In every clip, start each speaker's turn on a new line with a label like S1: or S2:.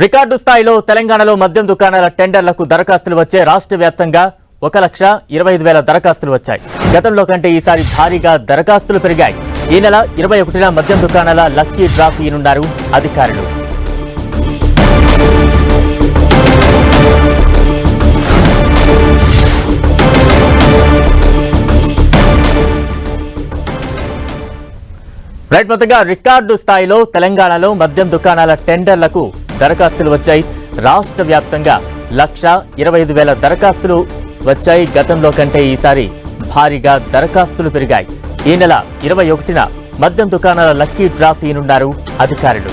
S1: Record స్థాయిలో తెలంగాణలో మద్యం దుకాణాల టెండర్లకు దరఖాస్తులు వచ్చే రాష్ట్ర వ్యాప్తంగా 1,25,000 దరఖాస్తులు వచ్చాయి. గతంలో కంటే ఈసారి భారీగా దరఖాస్తులు పెరిగాయి. ఈ నెల 21న మద్యం దుకాణాల లక్కీ డ్రా తీయనున్నారు అధికారులు. మొత్తంగా రికార్డు స్థాయిలో తెలంగాణలో మద్యం దుకాణాల టెండర్లకు దరఖాస్తులు వచ్చాయి. రాష్ట్ర వ్యాప్తంగా 1,25,000 దరఖాస్తులు వచ్చాయి. గతంలో కంటే ఈసారి భారీగా దరఖాస్తులు పెరిగాయి. ఈ నెల 21న మద్యం దుకాణాల లక్కీ డ్రా తీయనున్నారు అధికారులు.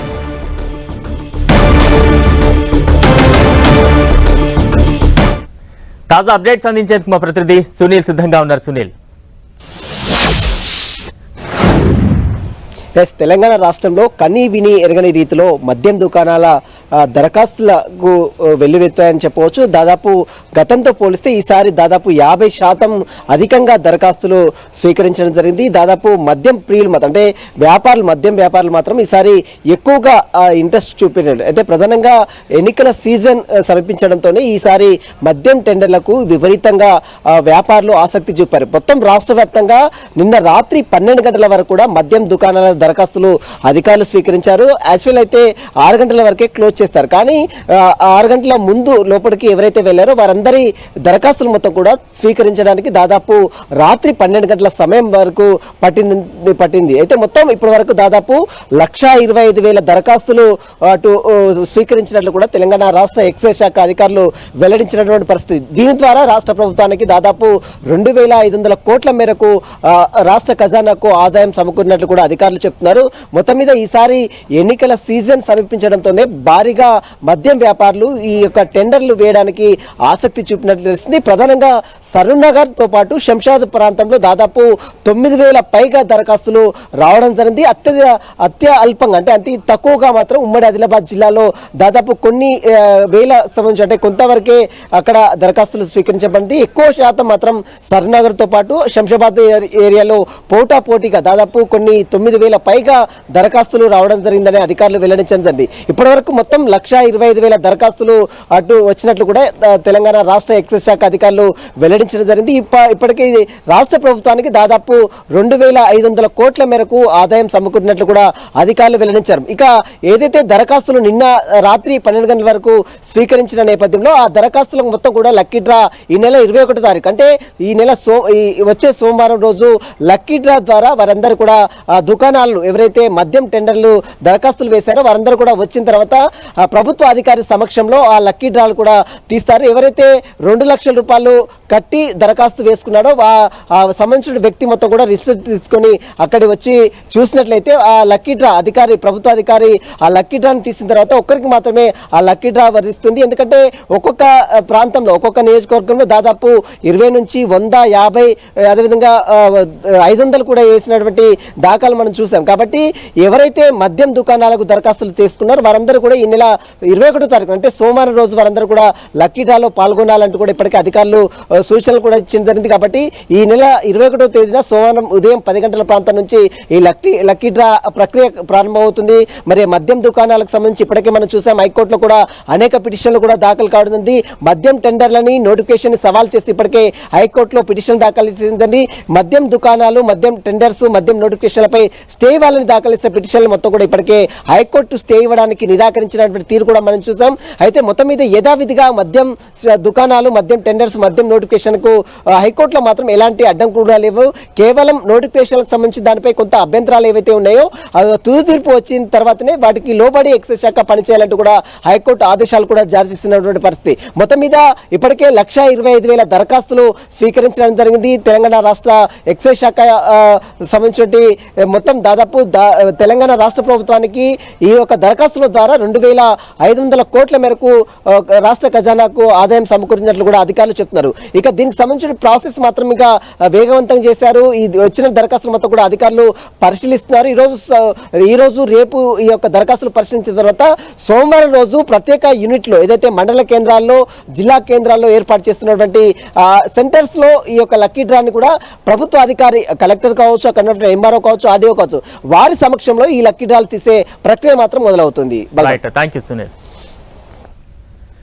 S1: తాజా అప్డేట్స్ అందించేందుకు మా ప్రతినిధి సునీల్ సిద్ధంగా ఉన్నారు. సునీల్,
S2: తెలంగాణ రాష్ట్రంలో కనీ విని ఎరగని రీతిలో మద్యం దుకాణాల దరఖాస్తులకు వెల్లువెత్తాయని చెప్పవచ్చు. దాదాపు గతంతో పోలిస్తే ఈసారి దాదాపు 50% అధికంగా దరఖాస్తులు స్వీకరించడం జరిగింది. దాదాపు మద్యం ప్రియులు మాత్రం అంటే మద్యం వ్యాపారులు మాత్రం ఈసారి ఎక్కువగా ఇంట్రెస్ట్ చూపినారు. అయితే ప్రధానంగా ఎన్నికల సీజన్ సమీపించడంతోనే ఈసారి మద్యం టెండర్లకు విపరీతంగా వ్యాపారులు ఆసక్తి చూపారు. మొత్తం రాష్ట్ర వ్యాప్తంగా నిన్న రాత్రి 12 గంటల వరకు కూడా మద్యం దుకాణాల దరఖాస్తులు అధికారులు స్వీకరించారు. యాక్చువల్ అయితే 6 గంటల వరకే క్లోజ్ చేస్తారు. కానీ 6 గంటల ముందు లోపలికి ఎవరైతే వెళ్లారో వారందరి దరఖాస్తులు మొత్తం కూడా స్వీకరించడానికి దాదాపు రాత్రి 12 గంటల సమయం వరకు పట్టింది. అయితే మొత్తం ఇప్పటి వరకు దాదాపు 1,25,000 దరఖాస్తులు అటు స్వీకరించినట్లు కూడా తెలంగాణ రాష్ట్ర ఎక్సైజ్ శాఖ అధికారులు వెల్లడించినటువంటి పరిస్థితి. దీని ద్వారా రాష్ట్ర ప్రభుత్వానికి దాదాపు 2,500 కోట్ల మేరకు రాష్ట్ర ఖజానాకు ఆదాయం సమకూరినట్లు కూడా అధికారులు చెప్తున్నారు. మొత్తం మీద ఈసారి ఎన్నికల సీజన్ సమీపించడంతోనే భారీగా మద్యం వ్యాపారులు ఈ యొక్క టెండర్లు వేయడానికి ఆసక్తి చూపినట్లు తెలుస్తుంది. ప్రధానంగా సరూర్నగర్ తో పాటు శంషాద్ ప్రాంతంలో దాదాపు 9,000 పైగా దరఖాస్తులు రావడం జరిగింది. అత్యల్పంగా అంటే అతి తక్కువగా మాత్రం ఉమ్మడి ఆదిలాబాద్ జిల్లాలో దాదాపు కొన్ని వేల సంబంధించి అంటే కొంతవరకే అక్కడ దరఖాస్తులు స్వీకరించబడింది. ఎక్కువ శాతం మాత్రం సరూర్నగర్ తో పాటు శంషాబాద్ ఏరియాలో పోటాపోటీగా దాదాపు కొన్ని 9,000 పైగా దరఖాస్తులు రావడం జరిగిందని అధికారులు వెల్లడించడం జరిగింది. ఇప్పటి వరకు మొత్తం 1,25,000 దరఖాస్తులు అటు వచ్చినట్లు కూడా తెలంగాణ రాష్ట్ర ఎక్సైజ్ శాఖ అధికారులు వెల్లడించడం జరిగింది. ఇప్పటికీ రాష్ట్ర ప్రభుత్వానికి దాదాపు 2,500 కోట్ల మేరకు ఆదాయం సమకూరినట్లు కూడా అధికారులు వెల్లడించారు. ఇక ఏదైతే దరఖాస్తులు నిన్న రాత్రి 12 గంటల వరకు స్వీకరించిన నేపథ్యంలో ఆ దరఖాస్తులకు మొత్తం కూడా లక్కీ డ్రా ఈ నెల 21వ తారీఖు అంటే ఈ నెల వచ్చే సోమవారం రోజు లక్కీ డ్రా ద్వారా వారందరూ కూడా దుకాణాలు ఎవరైతే మద్యం టెండర్లు దరఖాస్తులు వేశారో వారందరూ కూడా వచ్చిన తర్వాత ప్రభుత్వ అధికారి సమక్షంలో ఆ లక్కీ డ్రాలు కూడా తీస్తారు. ఎవరైతే 2 లక్షల రూపాయలు కట్టి దరఖాస్తు వేసుకున్నాడో సంబంధించిన వ్యక్తి మొత్తం కూడా రిసిప్ట్ తీసుకొని అక్కడి వచ్చి చూసినట్లయితే ఆ లక్కీ డ్రా ప్రభుత్వ అధికారి ఆ లక్కీ డ్రాని తీసిన తర్వాత ఒక్కరికి మాత్రమే ఆ లక్కీ డ్రా వర్తిస్తుంది. ఎందుకంటే ఒక్కొక్క ప్రాంతంలో ఒక్కొక్క నియోజకవర్గంలో దాదాపు 20 నుంచి 100, 50 అదేవిధంగా 500 కూడా వేసినటువంటి దాఖలు మనం చూసాం. కాబట్టి ఎవరైతే మద్యం దుకాణాలకు దరఖాస్తులు చేసుకున్నారో వారందరూ కూడా ఈ నెల 21వ తారీఖు అంటే సోమవారం రోజు వారందరూ కూడా లక్కీ డ్రాలో పాల్గొనాలంటూ కూడా ఇప్పటికే అధికారులు సూచనలు కూడా ఇచ్చిన జరిగింది. కాబట్టి ఈ నెల 21వ తేదీన సోమవారం ఉదయం 10 గంటల ప్రాంతం నుంచి ఈ లక్కీ డ్రా ప్రక్రియ ప్రారంభమవుతుంది. మరి మద్యం దుకాణాలకు సంబంధించి ఇప్పటికే మనం చూసాం హైకోర్టులో కూడా అనేక పిటిషన్లు కూడా దాఖలు కావడం. మద్యం టెండర్లని నోటిఫికేషన్ సవాల్ చేస్తే ఇప్పటికే హైకోర్టులో పిటిషన్ దాఖలు చేసిందండి. మద్యం దుకాణాలు, మద్యం టెండర్స్, మద్యం నోటిఫికేషన్లపై స్టే ఇవ్వాలని దాఖలిస్తే పిటిషన్లు మొత్తం కూడా ఇప్పటికే హైకోర్టు స్టే ఇవ్వడానికి నిరాకరించినటువంటి తీరు కూడా మనం చూసాం. అయితే మొత్తం మీద యథావిధిగా మద్యం దుకాణాలు, మద్యం టెండర్స్, మద్యం నోటిఫికేషన్ కు హైకోర్టులో మాత్రం ఎలాంటి అడ్డం కూడా లేవు. కేవలం నోటిఫికేషన్లకు సంబంధించి దానిపై కొంత అభ్యంతరాలు ఏవైతే ఉన్నాయో తుది తీర్పు వచ్చిన తర్వాతనే వాటికి లోబడి ఎక్సైజ్ శాఖ పనిచేయాలంటూ కూడా హైకోర్టు ఆదేశాలు కూడా జారీ చేస్తున్నటువంటి పరిస్థితి. మొత్తం మీద ఇప్పటికే 1,25,000 దరఖాస్తులు స్వీకరించడం జరిగింది. తెలంగాణ రాష్ట్ర ఎక్సైజ్ శాఖ సంబంధించి మొత్తం దాదాపు తెలంగాణ రాష్ట్ర ప్రభుత్వానికి ఈ యొక్క దరఖాస్తుల ద్వారా 2,500 కోట్ల మేరకు రాష్ట్ర ఖజానాకు ఆదాయం సమకూరినట్లు కూడా అధికారులు చెప్తున్నారు. ఇక దీనికి సంబంధించిన ప్రాసెస్ మాత్రం ఇంకా వేగవంతం చేశారు. ఈ వచ్చిన దరఖాస్తులు మొత్తం కూడా అధికారులు పరిశీలిస్తున్నారు. ఈ రోజు రేపు ఈ యొక్క దరఖాస్తులు పరిశీలించిన తర్వాత సోమవారం రోజు ప్రత్యేక యూనిట్లో ఏదైతే మండల కేంద్రాల్లో, జిల్లా కేంద్రాల్లో ఏర్పాటు చేస్తున్నటువంటి సెంటర్స్ లో ఈ యొక్క లక్కీ డ్రాని కూడా ప్రభుత్వ అధికారి కలెక్టర్ కావచ్చు, అక్కడ ఎంఆర్ఓ కావచ్చు, ఆర్డీఓ కావచ్చు వారి సమక్షంలో ఈ లక్కీ డ్రాలు తీసే ప్రక్రియ మాత్రం మొదలవుతుంది.
S1: థాంక్యూ సునీల్.